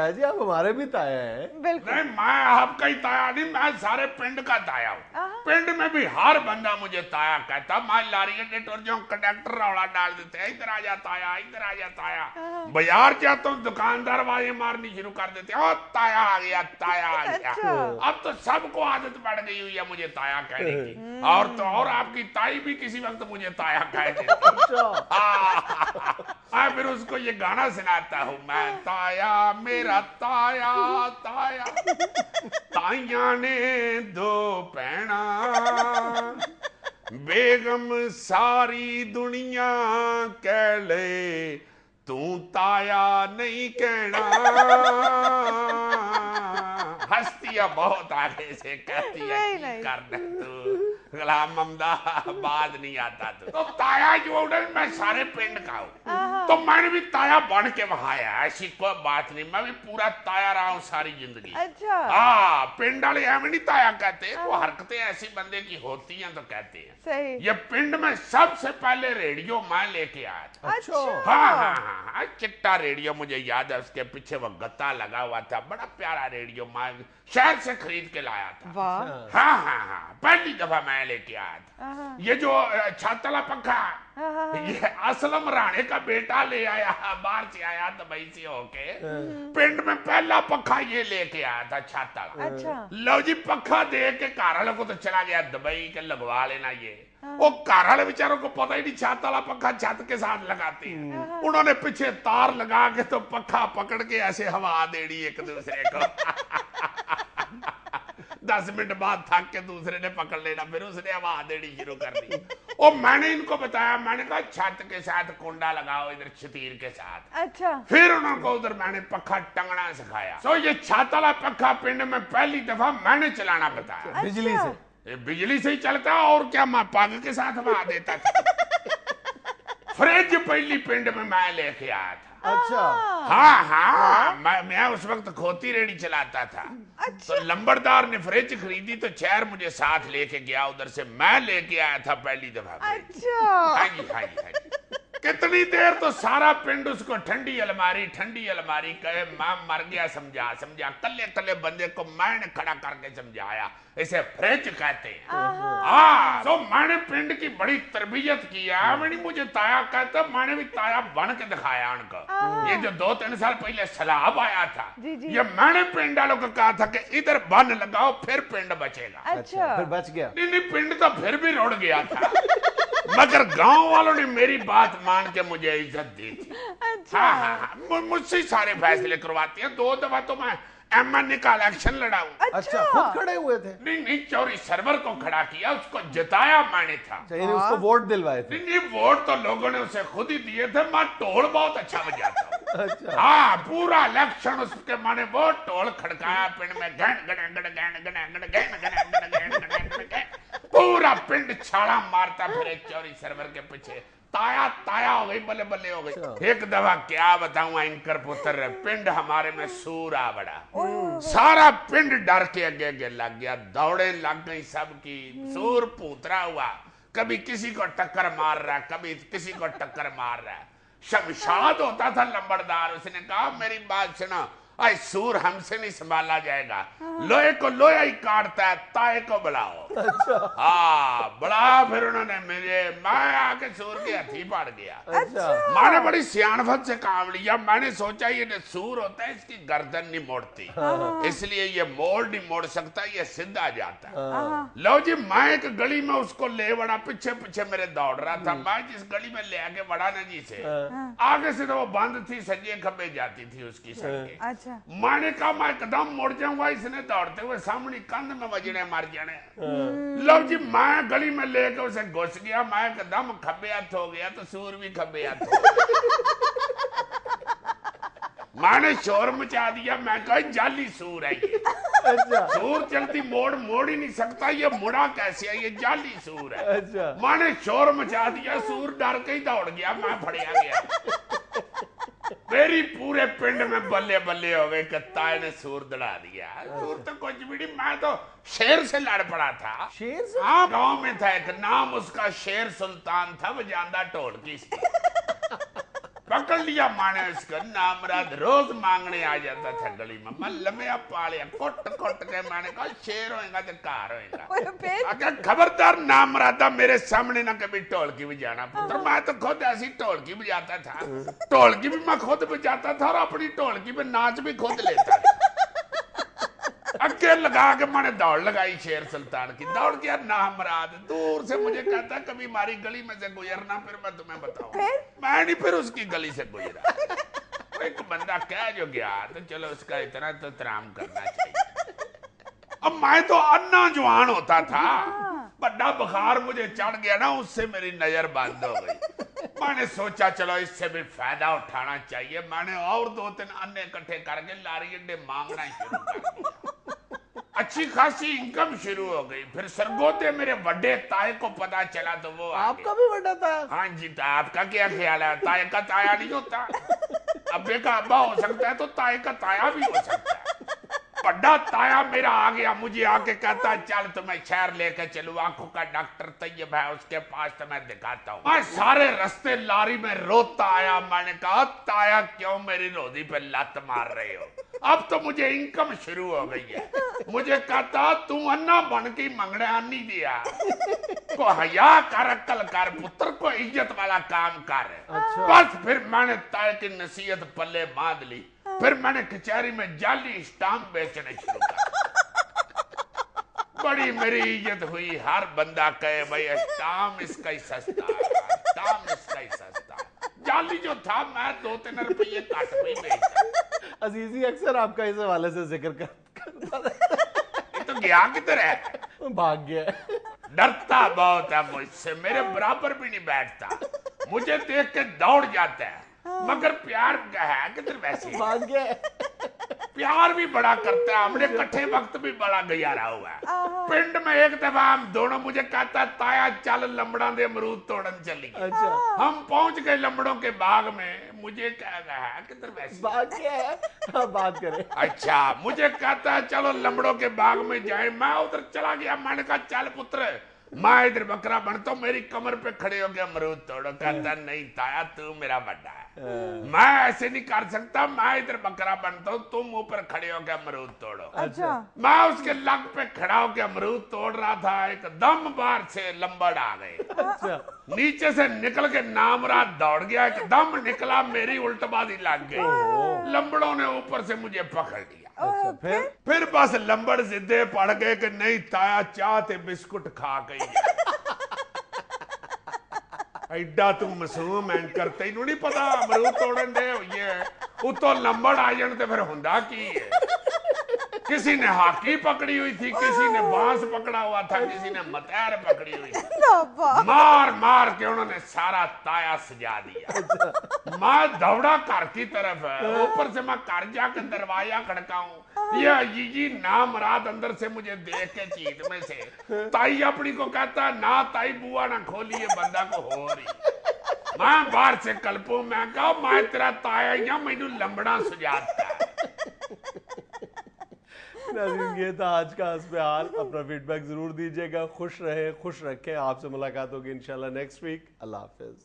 ताया जी, आप हमारे भी ताया हैं। बिल्कुल नहीं, मैं आपका ही ताया नहीं, मैं सारे पिंड का ताया हूँ। पिंड में भी हर बंदा मुझे ताया कहता। मैं लारी अड्डे टुर जाऊं, कंडक्टर रौला डाल देते हैं, इधर आ जा ताया, इधर आ जा ताया। बाजार जाता हूँ, दुकानदार आवाजें मारनी शुरू कर देते हैं, ओ ताया आ गया, ताया आ गया। अब तो सबको आदत पड़ गई हुई है मुझे ताया कहने की। और तो और आपकी ताई भी किसी वक्त मुझे ताया कह देती है। मैं फिर उसको ये गाना सुनाता हूँ, मैं ताया मेरा ताया ताया, ताइया ने दो पैना, बेगम सारी दुनिया कह ले, तू ताया नहीं कहना। हंसती है बहुत आगे से, कहती है की करना तू, गुलाम अहमदाबाद नहीं आता तो ताया जो मैं सारे पिंड का हूँ, तो मैंने भी ताया बन के वहां आया, ऐसी कोई बात नहीं, मैं भी पूरा ताया रहा हूँ सारी जिंदगी। अच्छा हाँ, पिंड वाले हमें नहीं ताया कहते, वो हरकतें ऐसी बंदे की होती हैं तो कहते हैं। सही। ये पिंड में सबसे पहले रेडियो मैं लेके आया था। अच्छा हाँ, चिट्टा रेडियो मुझे याद है, उसके पीछे वो गत्ता लगा हुआ था, बड़ा प्यारा रेडियो, मैं शहर से खरीद के लाया था। वाह। हाँ, पहली दफा मैं लेके आया था। ये जो छत वाला पंखा, ये असलम राणे का बेटा ले आया, बाहर से आया दुबई से होके, पिंड में पहला पंखा ये लेके आया था छत वाला। अच्छा। लो जी, पंखा दे के घर वाले को तो चला गया दुबई के, लगवा लेना ये। वो घर वाले बेचारों को पता ही नहीं, छत वाला पंखा छत के साथ लगाते हैं, उन्होंने पीछे तार लगा के तो पंखा पकड़ के ऐसे हवा देनी एक दूसरे को। 10 मिनट बाद थक के दूसरे ने पकड़ लेना, फिर उसने हवा देनी शुरू कर दी। और मैंने इनको बताया, मैंने कहा छत के साथ कुंडा लगाओ इधर छतीर के साथ। अच्छा। फिर उनको उधर मैंने पंखा टंगना सिखाया। तो ये छत वाला पंखा पिंड में पहली दफा मैंने चलाना बताया। बिजली से? बिजली से ही चलता, और क्या, मैं पग के साथ हवा देता था। फ्रिज पहली पिंड में मैं लेके आया था। अच्छा। हाँ, मैं उस वक्त खोती रेडी चलाता था। अच्छा। तो लंबरदार ने फ्रिज खरीदी तो शहर मुझे साथ लेके गया, उधर से मैं लेके आया था पहली दफा। अच्छा। हाँ जी। कितनी देर तो सारा पिंड उसको ठंडी अलमारी कहे, मैं मर गया समझा कल्ले कल्ले बंदे को मैंने खड़ा करके समझाया, इसे फ्रिज कहते हैं। तो मैंने पिंड की बड़ी तरबियत किया, मैंने मुझे ताया कहता, मैंने भी ताया बन के दिखाया उनको। ये जो 2-3 साल पहले सैलाब आया था, ये मैंने पिंड वालों को कहा था कि इधर बन लगाओ फिर पिंड बचेगा। अच्छा, फिर बच गया? नहीं, पिंड तो फिर भी रुड़ गया था, मगर गांव वालों ने मेरी बात मान के मुझे इज्जत दी थी। अच्छा। मुझसे सारे फैसले करवाती है। 2 दफा तो मैं एमएनए का इलेक्शन लड़ा हूँ। अच्छा, खुद खड़े हुए थे? नहीं, चौरी सर्वर को खड़ा किया, उसको जिताया मैंने था। उसको वोट दिलवाए थे? नहीं, वोट तो लोगों ने उसे खुद ही दिए थे, मैं ढोल बहुत अच्छा बजाता हूँ। अच्छा। हाँ, पूरा इलेक्शन उसके मैंने वो ढोल खड़काया पिंड में, पूरा पिंड छाड़ा मारता फिर चौरी सर्वर के पीछे, ताया हो गई, बल्ले बल्ले हो गई। एक दफा क्या बताऊं एंकर पुत्र, पिंड हमारे में सूर आ बड़ा, सारा पिंड डर के आगे लग गया, दौड़े लग गई सबकी, सूर पूतरा हुआ, कभी किसी को टक्कर मार रहा, कभी किसी को टक्कर मार रहा। शमशाद होता था लंबड़दार, उसने कहा मेरी बात सुनो, आई सूर हमसे नहीं संभाला जाएगा, लोहे को लोहा ही काटता है, ताए को बुलाओ। अच्छा। हाँ, बुला, फिर उन्होंने मैं आके सूर के हथी पड़ गया। अच्छा। मैंने बड़ी सियानफत से काम लिया, मैंने सोचा ये सूर होता है, इसकी गर्दन नहीं मोड़ती, इसलिए ये मोड़ नहीं मोड़ सकता, ये सीधा जाता है। लो जी, मैं एक गली में उसको ले बड़ा, पीछे पीछे मेरे दौड़ रहा था, मैं जिस गली में ले आके बड़ा ना जी से, आगे से तो वो बंद थी, सजे खबे जाती थी उसकी सड़कें। मैंने कहा मैं एकदम मुड़ जाऊंगा, इसने दौड़ते हुए सामने कंध में वजने मर जाने। लो जी, मैं गली में लेके उसे घुस गया, मैं एकदम खब्बे हाथ हो गया तो सूर भी खब्बे हाथ हो गया। मैंने शोर मचा दिया, मैं कहा जाली सूर है ये। अच्छा। सूर चलती मोड़ ही नहीं सकता, ये मुड़ा कैसे है, ये जाली सूर है। अच्छा। मैंने शोर मचा दिया, सूर डर के ही दौड़ गया, मैं फड़िया गया। मेरी पूरे पिंड में बल्ले बल्ले हो गए, ताए ने सूर दड़ा दिया। सूर तो कुछ भी नहीं, मैं तो शेर से लड़ पड़ा था। शेर से? हाँ, गांव में था एक, नाम उसका शेर सुल्तान था, वो जानदा ढोल की। पकड़ लिया माने इसको, नामराद रोज मांगने आ जाता था गली में। मैं लम्या पालिया, कुट कुट के मैंने कहा शेर होएगा तो कार होएगा। अगर खबरदार नामरादा मेरे सामने ना कभी ढोलकी बजाना पुत्र। मैं तो खुद ऐसी ढोलकी बजाता था, ढोलकी भी मैं खुद बजाता था और अपनी ढोलकी पे नाच भी खुद लेता था। अगे लगा के मैंने दौड़ लगाई शेर सुल्तान की। दौड़ गया नामराद, दूर से मुझे कहता कभी हमारी गली में से गुजरना, फिर मैं तुम्हें बताऊं। मैं नहीं फिर उसकी गली से गुजरा। एक बंदा कह जो गया तो चलो उसका इतना तो तराम करना चाहिए। अब मैं तो अन्ना जवान होता था, बड़ा बुखार मुझे चढ़ गया ना, उससे मेरी नजर बंद हो गई। मैंने सोचा चलो इससे भी फायदा उठाना चाहिए। मैंने और 2-3 अन्ने इकट्ठे करके लारी अड्डे मांगना शुरू कर दिया। अच्छी खासी इनकम शुरू हो गई। फिर सरगोदे मेरे बड़े ताए को पता चला तो वो आपका भी बड़ा था? हाँ जी, तो आपका क्या ख्याल है? ताए का ताया नहीं होता? अब्बे का अब्बा हो सकता है तो ताए का ताया भी हो सकता है। बड़ा ताया मेरा आ गया, मुझे आके कहता चल तुम्हें शहर लेके चलूं, आंखों का डॉक्टर तैयब है उसके पास तुम्हें दिखाता हूँ। मैं सारे रास्ते लारी में रोता आया। मैंने कहा ताया क्यों मेरी रोदी पे लत मार रहे हो? अब तो मुझे इनकम शुरू हो गई है। मुझे कहता तू अन्ना बन के मंगने आनी दिया, को हया कर, अक्ल कर पुत्र, को इज्जत वाला काम कर। बस फिर मैंने ताए की नसीहत पल्ले बांध ली। फिर मैंने कचहरी में जाली स्टाम्प बेचने शुरू कर। बड़ी मेरी इज्जत हुई। हर बंदा कहे भाई स्टाम्प इसका ही सस्ता है, स्टाम्प इसका ही सस्ता है। जाली जो था मैं 2-3 रुपये काट में बेचता। अजीजी अक्सर आपका इस हवाले से जिक्र करता ये तो गया किधर है? भाग गया। डरता बहुत है मुझसे, मेरे बराबर भी नहीं बैठता, मुझे देख के दौड़ जाता है। मगर प्यार है किधर वैसे? भाग गया। प्यार भी बड़ा करता है, हमने इकट्ठे वक्त भी बड़ा गयारा हुआ है। पिंड में एक दफा हम दोनों, मुझे कहता ताया चल लंबड़ा दे अमरूद तोड़न चली। अच्छा। हम पहुंच गए लंबड़ों के बाग में। मुझे कह रहा है किधर वैसे? भाग गया। हाँ, बात करें। अच्छा, मुझे कहता है चलो लंबड़ों के बाग में जाए। मैं उधर चला गया। मैंने कहा चल पुत्र, मैं इधर बकरा बनता हूँ, मेरी कमर पे खड़े हो गया अमरूद तोड़ो। कहता नहीं ताया तू मेरा बड़ा है, मैं ऐसे नहीं कर सकता, मैं इधर बकरा बनता हूँ, तुम ऊपर खड़े हो गया अमरूद तोड़ो। अच्छा। मैं उसके लग पे खड़ा होकर अमरूद तोड़ रहा था, एकदम बाहर से लंबड़ आ गए। अच्छा। नीचे से निकल के नामराद दौड़ गया, एकदम निकला, मेरी उल्टबाजी लग गई। लंबड़ों ने ऊपर से मुझे पकड़ लिया। अच्छा, फिर बस लंबड़ जिद्दे पड़ गए कि नहीं ताया चाह ते बिस्कुट खा गई। एडा तू मासूम एंकर, तेनू नहीं पता अमरूद तोड़न दे हुई है, उतो लंबड़ आ जाने ते फिर हुंदा की है? किसी ने हाकी पकड़ी हुई थी, किसी ने बांस पकड़ा हुआ था, किसी ने मतैर पकड़ी हुई थी। मार मार के उन्होंने सारा ताया सजा दिया। मैं दौड़ा घर की तरफ, ऊपर से मैं घर जाकर दरवाजा खड़काऊं, ये जी नामराद अंदर से मुझे देख के चीत में से ताई अपनी को कहता ना ताई बुआ ना खोली, ये बंदा को हो रही। मैं बाहर से कल्पू, मैं कहा मैं तेरा ताया या मैनू लंबड़ा सुझाता। नाज़रीन, ये था आज का हस्बे हाल। अपना फीडबैक जरूर दीजिएगा। खुश रहे, खुश रखें। आपसे मुलाकात होगी इंशाल्लाह नेक्स्ट वीक। अल्लाह हाफिज।